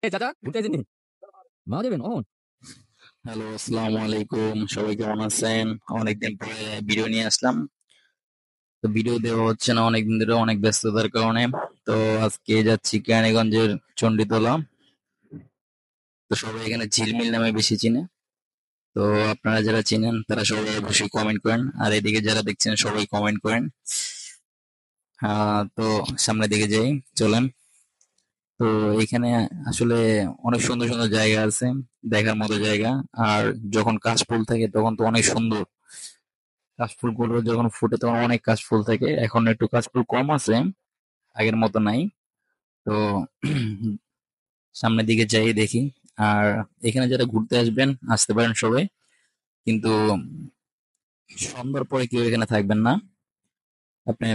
এ চাচা ঘুরতে আইছেন নি? মা যাবেন অহন। হ্যালো, আসসালামু আলাইকুম। সবাই কেমন আছেন? অনেকদিন পরে ভিডিও নিয়ে আসলাম। তো ভিডিও দেওয়া হচ্ছে না অনেকদিন ধরে, অনেক ব্যস্ততার কারণে। তো আজকে যাচ্ছি কেরানীগঞ্জের চণ্ডীতলা। তো সবাই এখানে ঝিলমিল নামে বেশি চিনে। তো আপনারা যারা চিনেন তারা সবাই অবশ্যই কমেন্ট করেন, আর এদিকে যারা দেখছেন সবাই কমেন্ট করেন। তো সামনের দিকে যাই, চলেন। তো এখানে আসলে অনেক সুন্দর সুন্দর জায়গা আছে, দেখার মতো জায়গা। আর যখন কাশফুল থাকে তখন তো অনেক সুন্দর। কাশফুলগুলো যখন ফুটে তখন অনেক কাশফুল থাকে, এখন একটু কাশফুল কম আছে, আগের মতো নাই। তো সামনের দিকে যাই দেখি। আর এখানে যারা ঘুরতে আসবেন আসতে পারেন সবাই, কিন্তু সন্ধ্যার পরে কেউ এখানে থাকবেন না। আপনি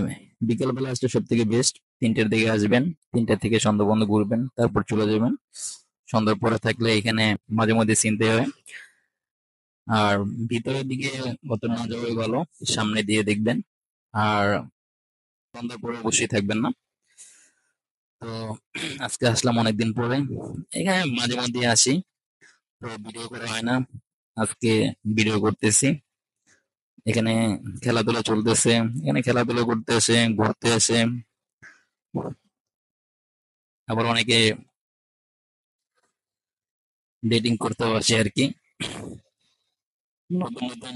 বিকেল বেলা আসলে সব থেকে বেস্ট। 3টের দিকে আসবেন, 3টা থেকে সন্ধ্যা পর্যন্ত ঘুরবেন, তারপর চলে যাবেন। সন্ধ্যার পরে থাকলে এখানে মাঝে মধ্যে চিনতে হয়। আর ভিতরের দিকে অত না যাওয়াই ভালো, সামনে দিয়ে দেখবেন। আর সন্ধ্যার পরে অবশ্যই থাকবেন না। তো আজকে আসলাম অনেকদিন পরে, এখানে মাঝে মধ্যে আসি, তো ভিডিও করা হয় না। আজকে ভিডিও করতেছি। এখানে খেলাধুলা চলতেছে, এখানে খেলাধুলা করতে আসে, ঘুরতে আসে। আবার অনেকে ডেটিং করতেও আসে আর কি। নতুন নতুন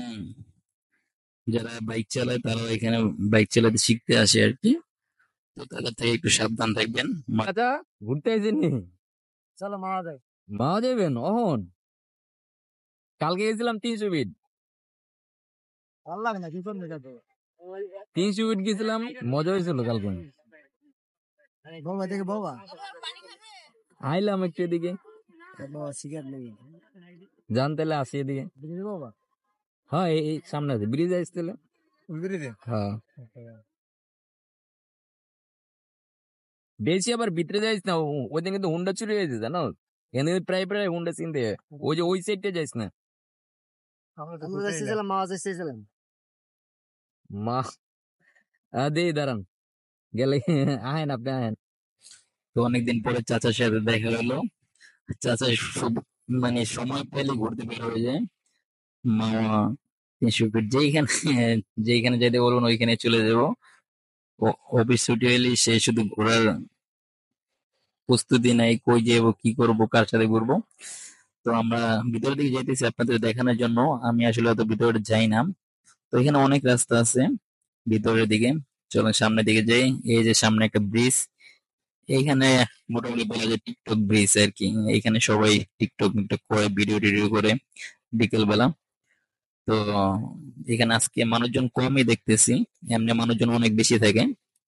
যারা বাইক চালায় তারাও এখানে বাইক চালাতে শিখতে আসে আর কি। তো তাদের থেকে একটু সাবধান থাকবেন। চাচা ঘুরতে আইছেন নি? চলো মামা যাই। মা যাবেন অহন। কালকে গেছিলাম 300 ফিট। ভালো লাগে না কি করবে যাবো? 300 ফিট গেছিলাম, মজা হয়েছিল কালকে। বাবা থেকে বাবা আইলাম একটু এদিকে, বাবা সিগারেট নেই জান তাহলে আসি এদিকে। বুঝলি বাবা হ্যাঁ, এই সামনে আছে ব্রিজ আসছিল। বুঝলি রে হ্যাঁ, বেশি আবার ভিতরে যাইস না, ওই দিন কিন্তু হুন্ডা চুরি হয়েছে জানো। এখানে প্রায় প্রায় হুন্ডা চিনতে হয়। ওই যে ওই সাইডটা যাইস না। আমরা যাচ্ছিলাম মামা যাচ্ছিলাম মা দে দাঁড়ান, গেলে আহেন আপনি আহেন। তো অনেকদিন পরে চাচার সাথে দেখা হলো। চাচা মানে সময় পেলে ঘুরতে বের হয়ে যায়। মামা 300 ফিট যেইখানে যেতে বলবেন ওইখানে চলে যাবো। অফিস ছুটি হলে সে শুধু ঘোরার প্রস্তুতি নেই, কই যাবো, কি করব, কার সাথে ঘুরবো। তো আমরা ভিতরের দিকে যাইতেছি আপনাদের দেখানোর জন্য। আমি আসলে অত ভিতরে যাই না। তো এখানে অনেক রাস্তা আছে ভিতরের দিকে। চলুন সামনের দিকে যাই। এই যে সামনে একটা ব্রিজ, এইখানে মোটামুটি বলা যায় টিকটক ব্রিজ আর কি। এইখানে সবাই টিকটক টিকটক করে, ভিডিও টিডিও করে বিকেল বেলা। তো এখানে আজকে মানুষজন কমই দেখতেছি, এমনি মানুষজন অনেক বেশি থাকে।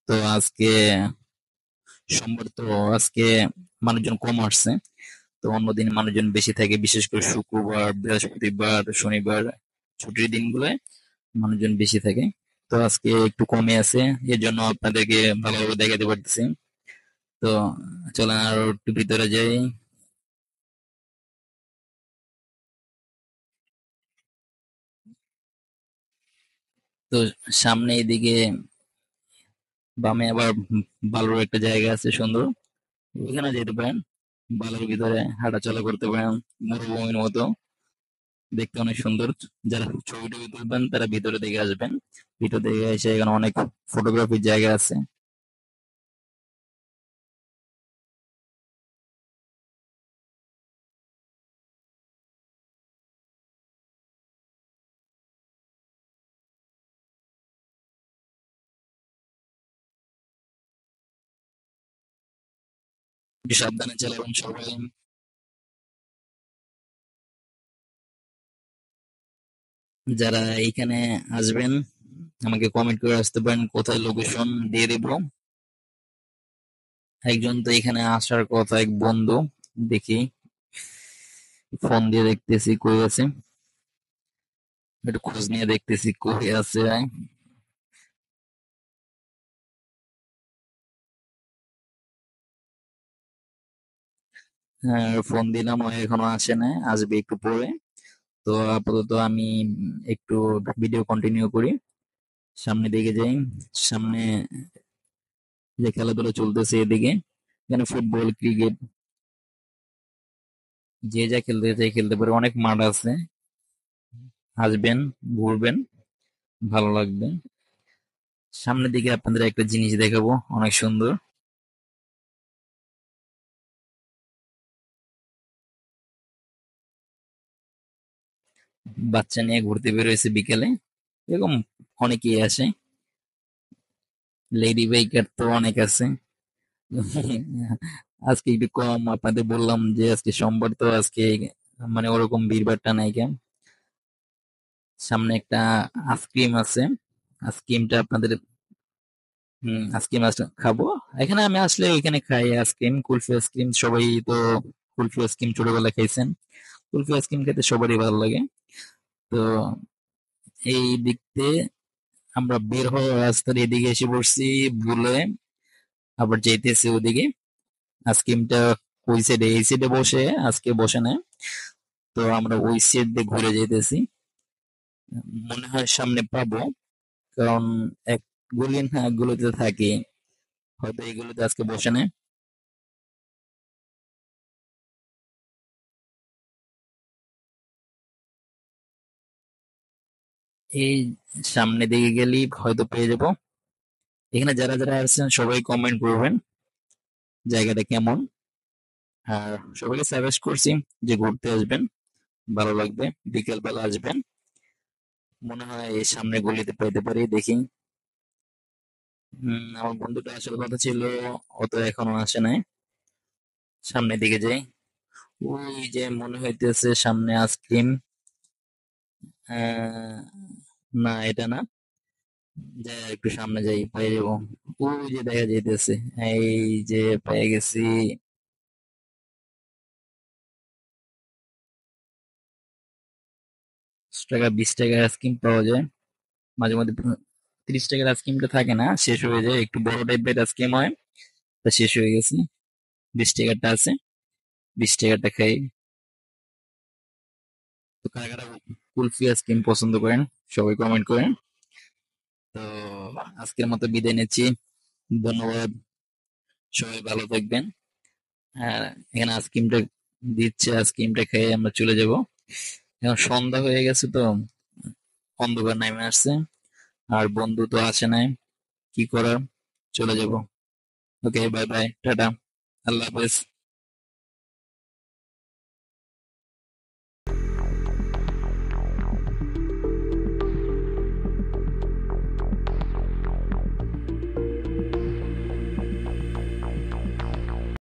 তো আজকে সোমবার, তো আজকে মানুষজন কম আসছে। তো অন্যদিন মানুষজন বেশি থাকে, বিশেষ করে শুক্রবার, বৃহস্পতিবার, শনিবার, ছুটির দিনগুলোয় মানুষজন বেশি থাকে। তো আজকে একটু কমে আছে, এর জন্য আপনাদেরকে ভালোভাবে দেখাতে পারতেছি। তো চলেন আর একটু ভিতরে যাই। তো সামনে এদিকে বামে আবার ভালো একটা জায়গা আছে সুন্দর, ওইখানে যেতে পারেন। বালুর ভিতরে হাঁটাচলা করতে পারেন, মরুভূমির মতো, দেখতে অনেক সুন্দর। যারা ছবি টবি তুলবেন তারা ভিতরে দিকে আসবেন। ভিতর দিকে এসে এখানে অনেক ফটোগ্রাফির জায়গা আছে। একটু সাবধানে চালাবেন সবাই। যারা এইখানে আসবেন আমাকে কমেন্ট করে আসতে পারেন, কোথায় লোকেশন দিয়ে দিব। একজন তো এখানে আসার কথা, এক বন্ধু, দেখি ফোন দিয়ে দেখতেছি কই আছে, একটু খোঁজ নিয়ে দেখতেছি কই আছে। হ্যাঁ, ফোন দিলাম, ও এখনো আসে নাই, আসবে একটু পরে। তো আপাতত আমি একটু ভিডিও কন্টিনিউ করি, সামনে দিকে যাই। সামনে যে খেলাধুলা চলতেছে এদিকে, এখানে ফুটবল, ক্রিকেট যে যা খেলতে চাই খেলতে পারে, অনেক মাঠ আছে, আসবেন, ঘুরবেন, ভালো লাগবে। সামনের দিকে আপনাদের একটা জিনিস দেখাবো, অনেক সুন্দর। বাচ্চা নিয়ে ঘুরতে বেরোয়েছে বিকেলে, এরকম অনেকেই আসে। লেডি বাইকার তো অনেক আছে। আজকে একটু কম, আপনাদের বললাম যে আজকে সোমবার, তো আজকে মানে ওরকম ভিড়ভাড়টা নাই কেন। সামনে একটা আইসক্রিম আছে, আইসক্রিমটা আপনাদের আইসক্রিম খাবো। এখানে আমি আসলে ওইখানে খাই আইসক্রিম, কুলফি আইসক্রিম। সবাই তো কুলফি আইসক্রিম ছোটবেলায় খাইছেন, কুলফি আইসক্রিম খেতে সবারই ভালো লাগে। তো এই দিক দিয়ে আমরা বের হওয়ার রাস্তার এদিকে এসে পড়ছি, ভুলে আবার যাইতেছি ওদিকে। আইসক্রিমটা ওই সাইডে, এই সাইডে বসে আজকে বসে না, তো আমরা ওই সাইড দিয়ে ঘুরে যাইতেছি। মনে হয় সামনে পাবো, কারণ এক গলি না গুলোতে থাকি, হয়তো এগুলোতে আজকে বসে না। এই সামনে দিকে গেলেই হয়তো পেয়ে যাবো। এখানে যারা যারা আসছেন সবাই কমেন্ট করবেন জায়গাটা কেমন, আর সবাইকে সাজেস্ট করছি যে ঘুরতে আসবেন, ভালো লাগবে, বিকেল বেলা আসবেন। মনে হয় এই সামনে গলিতে পেতে পারি, দেখি। আমার বন্ধুটা আসার কথা ছিল, ও তো এখনো আসে নাই। সামনের দিকে যাই, ওই যে মনে হইতেছে সামনে আইসক্রিম। না, এটা না, যাই একটু সামনে যাই, পেয়ে যাবো। ওই যে দেখা যাইতেছে, এই যে পেয়ে গেছি। 10 টাকা 20 টাকার আইসক্রিম পাওয়া যায় মাঝে মধ্যে। 30 টাকার আইসক্রিমটা থাকে না, শেষ হয়ে যায়, একটু বড় টাইপের আইসক্রিম হয়, তা শেষ হয়ে গেছে। 20 টাকারটা আছে, 20 টাকারটা খাই। তো কারা কারা কুলফি আইসক্রিম পছন্দ করেন সবাই কমেন্ট করেন। তো আজকের মতো বিদায় নিচ্ছি, ধন্যবাদ, সবাই ভালো থাকবেন। হ্যাঁ, এখানে আইসক্রিমটা দিচ্ছে, আইসক্রিমটা খেয়ে আমরা চলে যাব। এখন সন্ধ্যা হয়ে গেছে, তো অন্ধকার নেমে আসছে, আর বন্ধু তো আসে নাই, কি করার, চলে যাব। ওকে, বাই বাই, টাটা, আল্লাহ হাফেজ।